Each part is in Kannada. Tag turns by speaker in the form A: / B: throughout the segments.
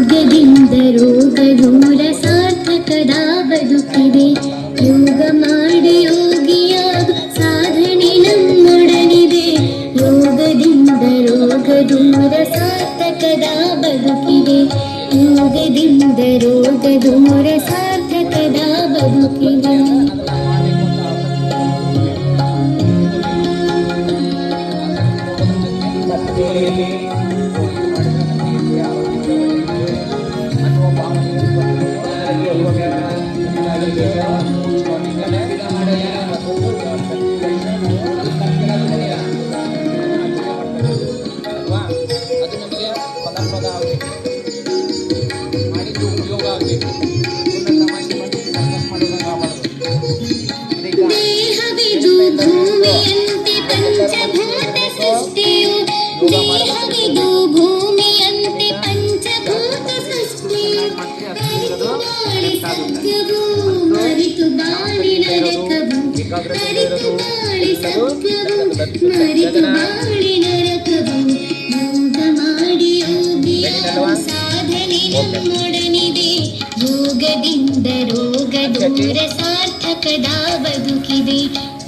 A: ಯೋಗದಿಂದ ರೋಗ ದೂರ ಸಾರ್ಥಕದ ಬದುಕಿದೆ. ಯೋಗ ಮಾಡಿ ಯೋಗಿಯಾಗು ಸಾಧನೆ ನಮ್ಮೊಡನಿದೆ. ಯೋಗದಿಂದ ರೋಗ ದೂರ ಸಾರ್ಥಕದ ಬದುಕಿದೆ. ಯೋಗದಿಂದ ರೋಗ ದೂರ ಸಾರ್ಥಕದ ಬದುಕಿದೆ. ದೇಹವಿದು ಭೂಮಿಯಂತೆ ಪಂಚಭೂತ ಸೃಷ್ಟಿಯು. ದೇಹವಿದು ಭೂಮಿಯಂತೆ ಪಂಚಭೂತ ಸೃಷ್ಟಿಯು. ಅರಿತು ಬಾಳಿ ಸತ್ಯವು ಮರಿತು ಬಾಳಿ ನರಕವು. ಅರಿತು ಬಾಳಿ ಸತ್ಯವು ಮರಿತು ಬಾಳಿ ನರಕವು. ಯೋಗ ಮಾಡಿ ಯೋಗಿಯಾಗು ಸಾಧನೆ ನಮ್ಮೊಡನಿದೆ. ಯೋಗದಿಂದ ರೋಗ ದೂರ ಸಾರ್ಥಕದ ಬದುಕಿದೆ.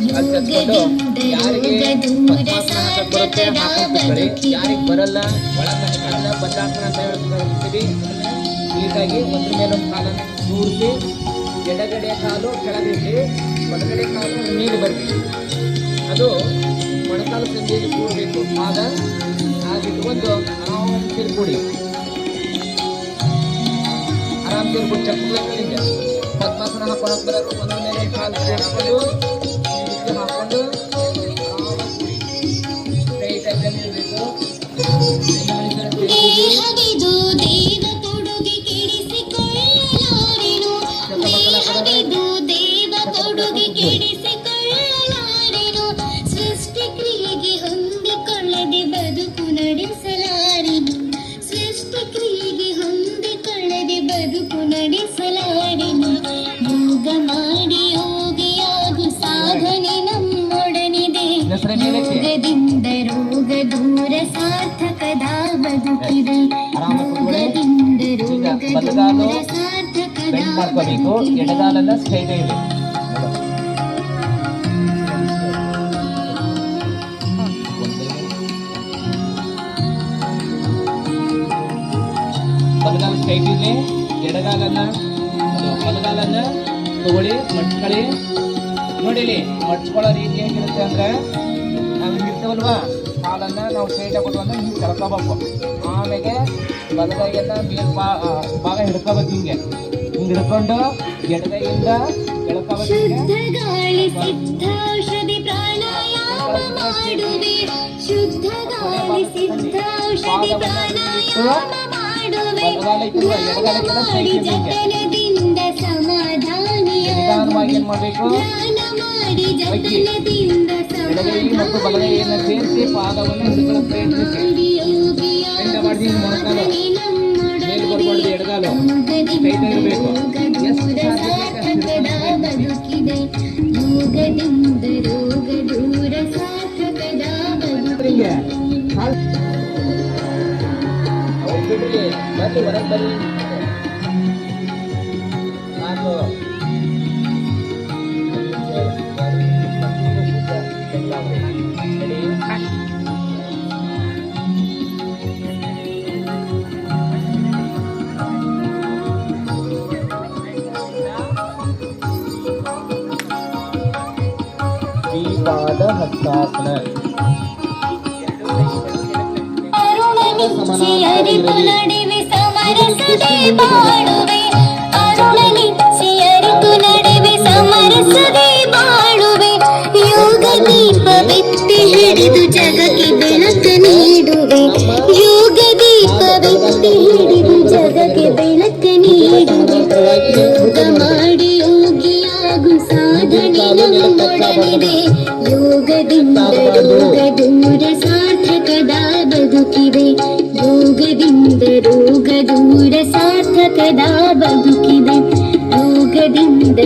A: ಯೋಗದಿಂದ ರೋಗ ದೂರ ಸಾರ್ಥಕದ ಬದುಕಿದೆ.
B: ಬರಲ್ಲ ಬದ್ದಾಸನ ಅಂತ ಹೇಳ್ತೀವಿ. ಹೀಗಾಗಿ ಒಂದ್ರ ಮೇಲೆ ಕಾಲನ್ನು ಕೂರಿಸಿ ಎಡಗಡೆ ಕಾಲು ಕೆಳಗಿಟ್ಟು ಬಲಗಡೆ ಕಾಲು ಮೇಲೆ ಬರಬೇಕು. ಅದು ಮೊಣಕಾಲು ಸಂಧಿಯಲ್ಲಿ ಕೂಡಬೇಕು. ಆಗ ಹಾಗಿಟ್ಕೊಂಡು ಆರಾಮ್ ಸೇರ್ಕೊಡಿ. ಆರಾಮ್ ಸೇರ್ಕೊಂಡು ಚಪ್ಪಲಿಂದ ಪದ್ಮಾಸನ ಹಾಕೊಂಡು ಬರೋದು. ಒಂದ್ರ ಮೇಲೆ ಕಾಲು ಸೇರಿಸ್ಕೊಂಡು ಹಾಕೊಂಡು
A: ದೇಹವಿದು ದೇವ ಕೊಡುಗೆ ಕೆಡಿಸಿಕೊಳ್ಳಲಾರೆನು. ದೇಹವಿದು ದೇವ ಕೊಡುಗೆ ಕೆಡಿಸಿಕೊಳ್ಳಲಾರೆನು. ಸೃಷ್ಟಿ ಕ್ರಿಯೆಗೆ ಹೊಂದಿಕೊಳ್ಳದೆ ಬದುಕು ನಡೆಸಲಾರೆನು. ಸೃಷ್ಟಿ ಕ್ರಿಯೆಗೆ ಹೊಂದಿಕೊಳ್ಳದೆ ಬದುಕು ನಡೆಸಲಾರೆನು. ಯೋಗ ಮಾಡಿ ಯೋಗಿಯಾಗು ಸಾಧನೆ ನಮ್ಮೊಡನಿದೆ. ಯೋಗದಿಂದ ರೋಗ ದೂರ ಸಾರ್ಥಕದ ಬದುಕಿದೆ. ಯೋಗದಿಂದ ರೋಗ ದೂರ ಸಾರ್ಥಕದ ಬದುಕಿದೆ.
B: ಎಡಗಾಲನ್ನ ಸ್ಟ್ರೈಟ್ ಇದೆ. ಬಲಗಾಲ ಸ್ಟ್ರೈಟ್ ಇದೆ. ಎಡಗಾಲನ್ನ ಬಲಗಾಲನ್ನ ತಗೊಳ್ಳಿ, ಮಡ್ಚ್ಕೊಳ್ಳಿ. ನೋಡಿಲಿ ಮಡ್ಚ್ಕೊಳ್ಳೋ ರೀತಿ ಹೇಗಿರುತ್ತೆ ಅಂದ್ರೆ ನಾವು ಇರ್ತವಲ್ವಾ ಕಾಲನ್ನ ನಾವು ಸ್ಟ್ರೈಟ್ ಕೊಟ್ಟು ಅಂದ್ರೆ ಹಿಂಗೆ ಕೆಳ್ಕೋಬೇಕು. ಆಮೇಲೆ ಬಲಗೈಗೆಲ್ಲ ಮೇಲ್ ಭಾಗ ಹಿಡ್ಕೋಬೇಕು. ಹಿಂಗೆ ಹಿಡ್ಕೊಂಡು ಎಡಗೈಯಿಂದ ಎಳ್ಕೋಬೇಕು.
A: ಶುದ್ಧ ಗಾಳಿ ಸಿದ್ಧೌಷಧಿ ಪ್ರಾಣಾಯಾಮ ಮಾಡುವೆ. ಶುದ್ಧ ಗಾಳಿ ಸಿದ್ಧೌಷಧಿ ಪ್ರಾಣಾಯಾಮ ಮಾಡುವೆ. ಧ್ಯಾನ ಮಾಡಿ ಜತನದಿಂದ ಸಮಾಧಾನಿಯಾಗುವೆ. ಧ್ಯಾನ ಮಾಡಿ ಜತನದಿಂದ
B: ಮತ್ತು ಬಲಗೈಯನ್ನು ಸೇರಿಸಿ ಪಾದವನ್ನು ಹಿಡಿದುಕೊಳ್ಳಲು ಪ್ರಯತ್ನಿಸಿ. ಎಡಗಾಲು ಸ್ಟ್ರೈಟ್ ಇರಬೇಕು.
A: ಯೋಗದಿಂದ ರೋಗ ದೂರ ಸಾರ್ಥಕದ ಬದುಕಿದೆ.
B: ಪಾದ ಹಸ್ತಾಸನ.
A: ಅರುಳನಿಚ್ಚಿ ಅರಿತು ನಡೆವೆ ಸಮರಸದೆ ಬಾಳುವೆ. ಅರುಳನಿಚ್ಚಿ ಅರಿತು ನಡೆವೆ ಸಮರಸದೆ ಬಾಳುವೆ. ಯೋಗ ದೀಪವೆತ್ತಿ ಹಿಡಿದು ಜಗಕ್ಕೆ ಬೆಳಕು ನೀಡುವೆ. ಯೋಗ ದೀಪವೆತ್ತಿ ಹಿಡಿದು ಜಗಕ್ಕೆ ಬೆಳಕು ನೀಡುವೆ. ಯೋಗ ಮಾಡಿ ಯೋಗಿಯಾಗು ಸಾಧನೆ ನಮ್ಮೊಡನಿದೆ. ಯೋಗದಿಂದ ರೋಗ ದೂರ ಸಾರ್ಥಕದ ಬದುಕಿದೆ. ಯೋಗದಿಂದ ರೋಗ ದೂರ ಸಾರ್ಥಕದ ಬದುಕಿದೆ. ಯೋಗದಿಂದ